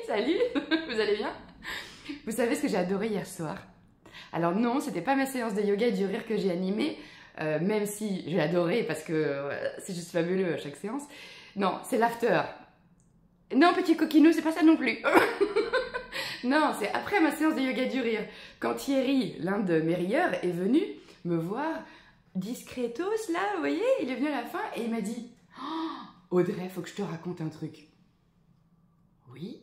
salut, vous allez bien? Vous savez ce que j'ai adoré hier soir? Alors non, c'était pas ma séance de yoga et du rire que j'ai animée, même si j'ai adoré parce que c'est juste fabuleux à chaque séance. Non, c'est l'after. Non, petit coquinou, c'est pas ça non plus. Non, c'est après ma séance de yoga du rire. Quand Thierry, l'un de mes rieurs, est venu me voir discretos, là, vous voyez, il est venu à la fin et il m'a dit oh, Audrey, faut que je te raconte un truc. Oui,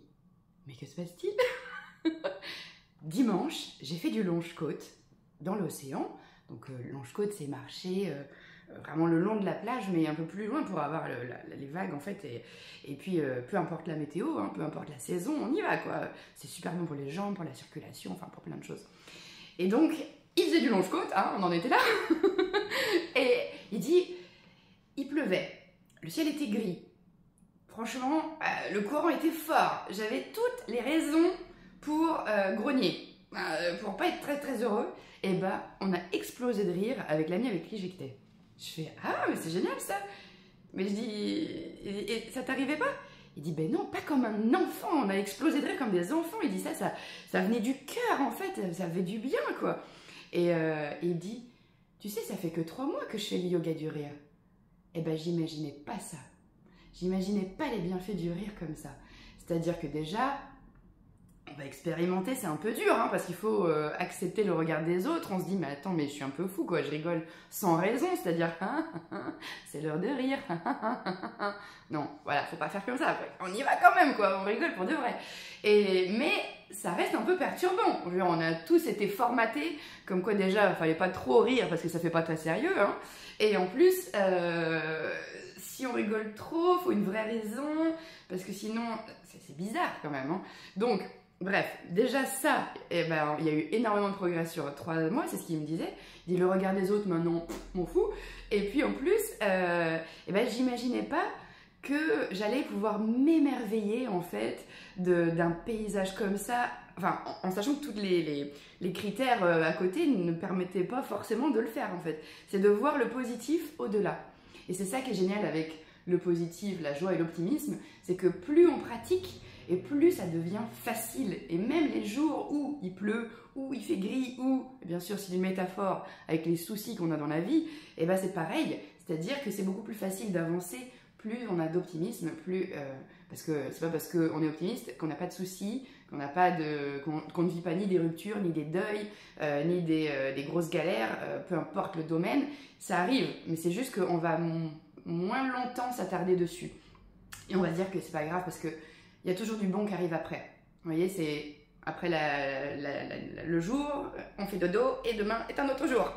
mais que se passe-t-il? Dimanche, j'ai fait du longe-côte dans l'océan. Donc longe-côte, c'est marcher vraiment le long de la plage, mais un peu plus loin pour avoir les vagues en fait. Et puis, peu importe la météo, hein, peu importe la saison, on y va quoi. C'est super bon pour les jambes, pour la circulation, enfin pour plein de choses. Et donc, il faisait du longe-côte, hein, on en était là. Et il dit, il pleuvait, le ciel était gris. Franchement, le courant était fort. J'avais toutes les raisons pour grogner, pour pas être très très heureux. Et bah, on a explosé de rire avec l'ami avec qui j'étais. Je fais ah mais c'est génial ça. Mais je dis et ça t'arrivait pas? Il dit ben non, pas comme un enfant. On a explosé de rire comme des enfants. Il dit ça venait du cœur en fait. Ça fait du bien quoi. Et il dit tu sais ça fait que 3 mois que je fais le yoga du rire. Et ben j'imaginais pas ça. J'imaginais pas les bienfaits du rire comme ça. C'est-à-dire que déjà, on va expérimenter, c'est un peu dur, hein, parce qu'il faut accepter le regard des autres. On se dit, mais attends, mais je suis un peu fou, quoi. Je rigole sans raison, c'est-à-dire, c'est l'heure de rire. Non, voilà, faut pas faire comme ça. Après. On y va quand même, quoi. On rigole pour de vrai. Mais ça reste un peu perturbant. On a tous été formatés, comme quoi déjà, il fallait pas trop rire, parce que ça fait pas très sérieux. Hein. Et en plus... si on rigole trop, il faut une vraie raison, parce que sinon, c'est bizarre quand même. Hein. Donc, bref, déjà ça, eh ben, il y a eu énormément de progrès sur 3 mois, c'est ce qu'il me disait. Il dit le regard des autres, maintenant, m'en fous. Et puis en plus, eh ben, j'imaginais pas que j'allais pouvoir m'émerveiller en fait d'un paysage comme ça, enfin, en sachant que tous les critères à côté ne permettaient pas forcément de le faire en fait. C'est de voir le positif au-delà. Et c'est ça qui est génial avec le positif, la joie et l'optimisme, c'est que plus on pratique et plus ça devient facile. Et même les jours où il pleut, où il fait gris, ou bien sûr c'est une métaphore avec les soucis qu'on a dans la vie, et ben c'est pareil. C'est-à-dire que c'est beaucoup plus facile d'avancer, plus on a d'optimisme, parce que c'est pas parce qu'on est optimiste qu'on n'a pas de soucis, qu'on ne vit pas ni des ruptures, ni des deuils, ni des grosses galères, peu importe le domaine, ça arrive, mais c'est juste qu'on va moins longtemps s'attarder dessus. Et on va se dire que c'est pas grave parce qu'il y a toujours du bon qui arrive après. Vous voyez, c'est après le jour, on fait dodo et demain est un autre jour.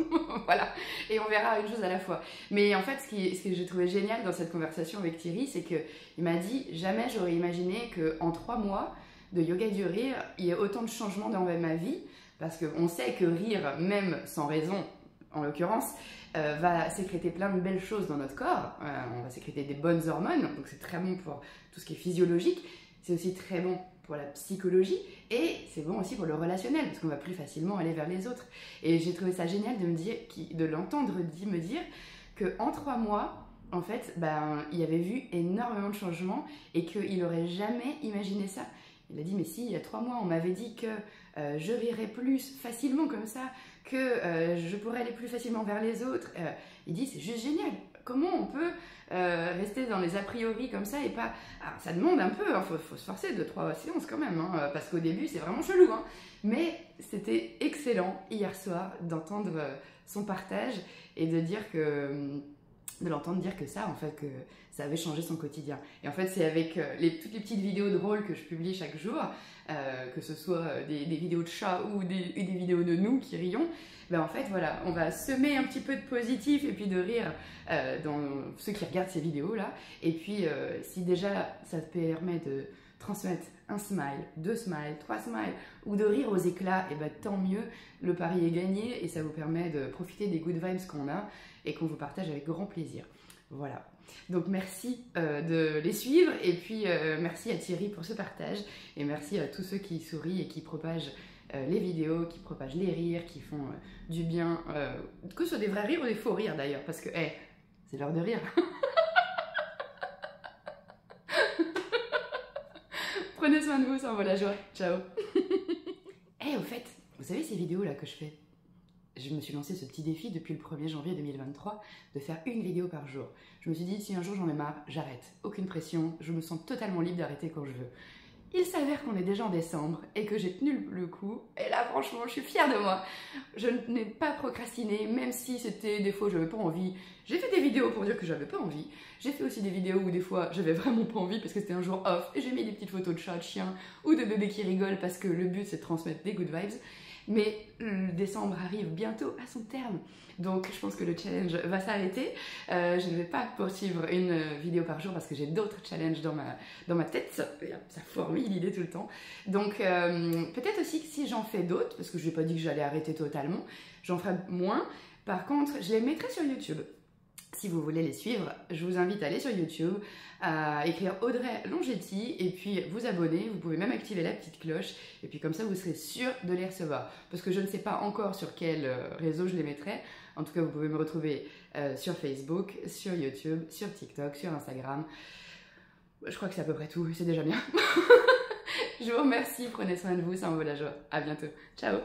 Voilà, et on verra une chose à la fois. Mais en fait, ce que j'ai trouvé génial dans cette conversation avec Thierry, c'est qu'il m'a dit jamais j'aurais imaginé qu'en 3 mois de yoga du rire, il y ait autant de changements dans ma vie, parce qu'on sait que rire, même sans raison, en l'occurrence, va sécréter plein de belles choses dans notre corps. On va sécréter des bonnes hormones, donc c'est très bon pour tout ce qui est physiologique. C'est aussi très bon pour la psychologie et c'est bon aussi pour le relationnel, parce qu'on va plus facilement aller vers les autres. Et j'ai trouvé ça génial de l'entendre me dire qu'en 3 mois, en fait, il avait vu énormément de changements et qu'il n'aurait jamais imaginé ça. Il a dit, mais si, il y a 3 mois, on m'avait dit que je rirais plus facilement comme ça, que je pourrais aller plus facilement vers les autres. Il dit, c'est juste génial. Comment on peut rester dans les a priori comme ça et pas... Alors, ça demande un peu, hein, faut se forcer 2-3 séances quand même, hein, parce qu'au début, c'est vraiment chelou. Hein. Mais c'était excellent, hier soir, d'entendre son partage et de l'entendre dire que ça, en fait, que ça avait changé son quotidien. Et en fait, c'est avec toutes les petites vidéos drôles que je publie chaque jour, que ce soit des vidéos de chats ou des vidéos de nous qui rions, en fait, voilà, on va semer un petit peu de positif et puis de rire dans ceux qui regardent ces vidéos-là. Et puis, si déjà, ça te permet de transmettre un smile, 2 smiles, 3 smiles, ou de rire aux éclats, et tant mieux, le pari est gagné et ça vous permet de profiter des good vibes qu'on a et qu'on vous partage avec grand plaisir. Voilà. Donc merci de les suivre et puis merci à Thierry pour ce partage et merci à tous ceux qui sourient et qui propagent les vidéos, qui propagent les rires, qui font du bien, que ce soit des vrais rires ou des faux rires d'ailleurs, parce que c'est l'heure de rire. Prenez soin de vous, ça envoie la joie. Ciao. Eh, au fait, vous savez ces vidéos là que je fais? Je me suis lancé ce petit défi depuis le 1er janvier 2023 de faire une vidéo par jour. Je me suis dit, si un jour j'en ai marre, j'arrête. Aucune pression, je me sens totalement libre d'arrêter quand je veux. Il s'avère qu'on est déjà en décembre et que j'ai tenu le coup. Et là, franchement, je suis fière de moi. Je n'ai pas procrastiné, même si c'était des fois j'avais pas envie. J'ai fait des vidéos pour dire que j'avais pas envie. J'ai fait aussi des vidéos où des fois j'avais vraiment pas envie parce que c'était un jour off. Et j'ai mis des petites photos de chats, de chiens ou de bébés qui rigolent parce que le but c'est de transmettre des good vibes. Mais le décembre arrive bientôt à son terme, donc je pense que le challenge va s'arrêter. Je ne vais pas poursuivre une vidéo par jour parce que j'ai d'autres challenges dans ma tête. Ça fourmille l'idée tout le temps. Donc peut-être aussi que si j'en fais d'autres, parce que je n'ai pas dit que j'allais arrêter totalement, j'en ferai moins. Par contre, je les mettrai sur YouTube. Si vous voulez les suivre, je vous invite à aller sur YouTube, à écrire Audrey Longetti et puis vous abonner. Vous pouvez même activer la petite cloche et puis comme ça vous serez sûr de les recevoir. Parce que je ne sais pas encore sur quel réseau je les mettrai. En tout cas, vous pouvez me retrouver sur Facebook, sur YouTube, sur TikTok, sur Instagram. Je crois que c'est à peu près tout, c'est déjà bien. Je vous remercie, prenez soin de vous, ça en vaut la joie. À bientôt. Ciao.